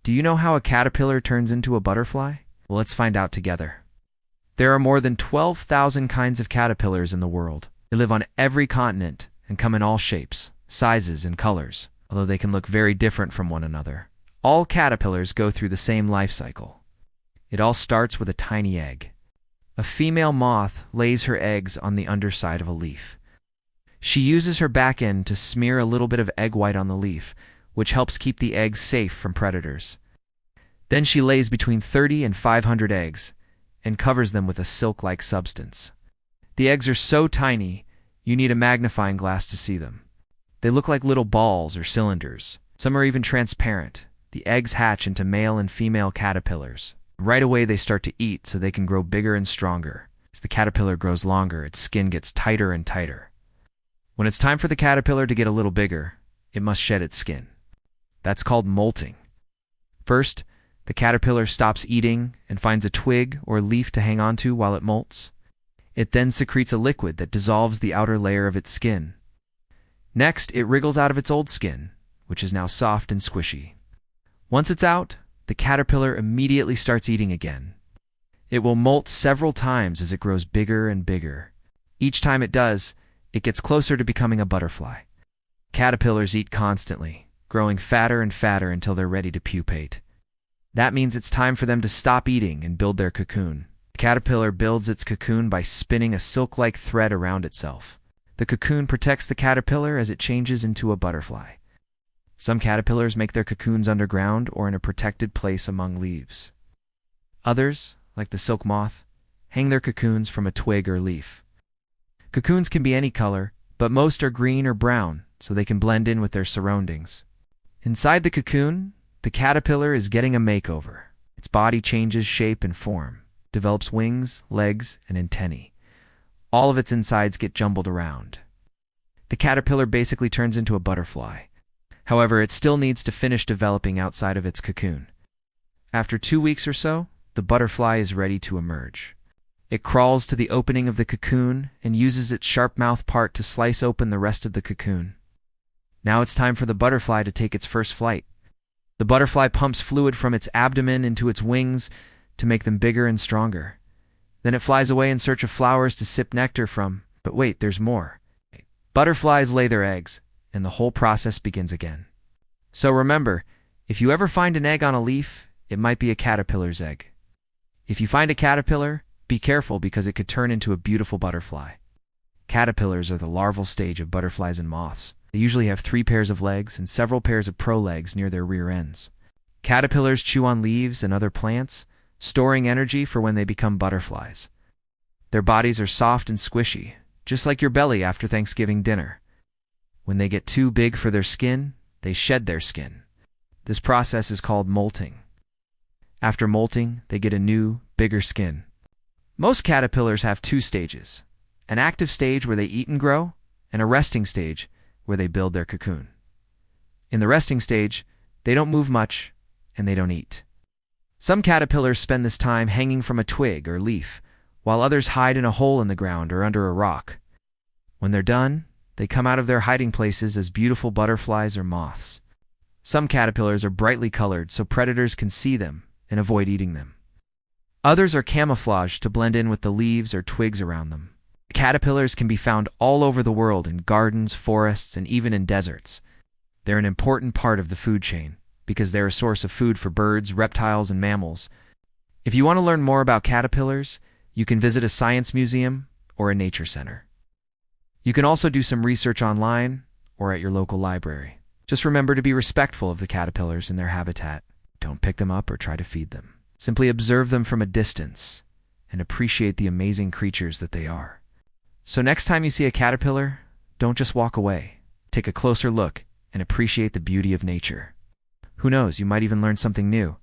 Do you know how a caterpillar turns into a butterfly? Well, let's find out together. There are more than 12,000 kinds of caterpillars in the world. They live on every continent and come in all shapes, sizes, and colors, although they can look very different from one another. All caterpillars go through the same life cycle. It all starts with a tiny egg. A female moth lays her eggs on the underside of a leaf. She uses her back end to smear a little bit of egg white on the leaf, which helps keep the eggs safe from predators. Then she lays between 30 and 500 eggs and covers them with a silk-like substance. The eggs are so tiny, you need a magnifying glass to see them. They look like little balls or cylinders. Some are even transparent. The eggs hatch into male and female caterpillars. Right away they start to eat so they can grow bigger and stronger. As the caterpillar grows longer, its skin gets tighter and tighter. When it's time for the caterpillar to get a little bigger, it must shed its skin. That's called molting. First, the caterpillar stops eating and finds a twig or leaf to hang onto while it molts. It then secretes a liquid that dissolves the outer layer of its skin. Next, it wriggles out of its old skin, which is now soft and squishy. Once it's out, the caterpillar immediately starts eating again. It will molt several times as it grows bigger and bigger. Each time it does, it gets closer to becoming a butterfly. Caterpillars eat constantly, growing fatter and fatter until they're ready to pupate. That means it's time for them to stop eating and build their cocoon. The caterpillar builds its cocoon by spinning a silk-like thread around itself. The cocoon protects the caterpillar as it changes into a butterfly. Some caterpillars make their cocoons underground or in a protected place among leaves. Others, like the silk moth, hang their cocoons from a twig or leaf. Cocoons can be any color, but most are green or brown, so they can blend in with their surroundings. Inside the cocoon, the caterpillar is getting a makeover. Its body changes shape and form, develops wings, legs, and antennae. All of its insides get jumbled around. The caterpillar basically turns into a butterfly. However, it still needs to finish developing outside of its cocoon. After 2 weeks or so, the butterfly is ready to emerge. It crawls to the opening of the cocoon and uses its sharp mouth part to slice open the rest of the cocoon. Now it's time for the butterfly to take its first flight. The butterfly pumps fluid from its abdomen into its wings to make them bigger and stronger. Then it flies away in search of flowers to sip nectar from. But wait, there's more. Butterflies lay their eggs, and the whole process begins again. So remember, if you ever find an egg on a leaf, it might be a caterpillar's egg. If you find a caterpillar, be careful because it could turn into a beautiful butterfly. Caterpillars are the larval stage of butterflies and moths. They usually have 3 pairs of legs and several pairs of prolegs near their rear ends. Caterpillars chew on leaves and other plants, storing energy for when they become butterflies. Their bodies are soft and squishy, just like your belly after Thanksgiving dinner. When they get too big for their skin, they shed their skin. This process is called molting. After molting, they get a new, bigger skin. Most caterpillars have 2 stages: an active stage where they eat and grow, and a resting stage where they build their cocoon. In the resting stage, they don't move much, and they don't eat. Some caterpillars spend this time hanging from a twig or leaf, while others hide in a hole in the ground or under a rock. When they're done, they come out of their hiding places as beautiful butterflies or moths. Some caterpillars are brightly colored so predators can see them and avoid eating them. Others are camouflaged to blend in with the leaves or twigs around them. Caterpillars can be found all over the world in gardens, forests, and even in deserts. They're an important part of the food chain because they're a source of food for birds, reptiles, and mammals. If you want to learn more about caterpillars, you can visit a science museum or a nature center. You can also do some research online or at your local library. Just remember to be respectful of the caterpillars in their habitat. Don't pick them up or try to feed them. Simply observe them from a distance and appreciate the amazing creatures that they are. So next time you see a caterpillar, don't just walk away. Take a closer look and appreciate the beauty of nature. Who knows, you might even learn something new.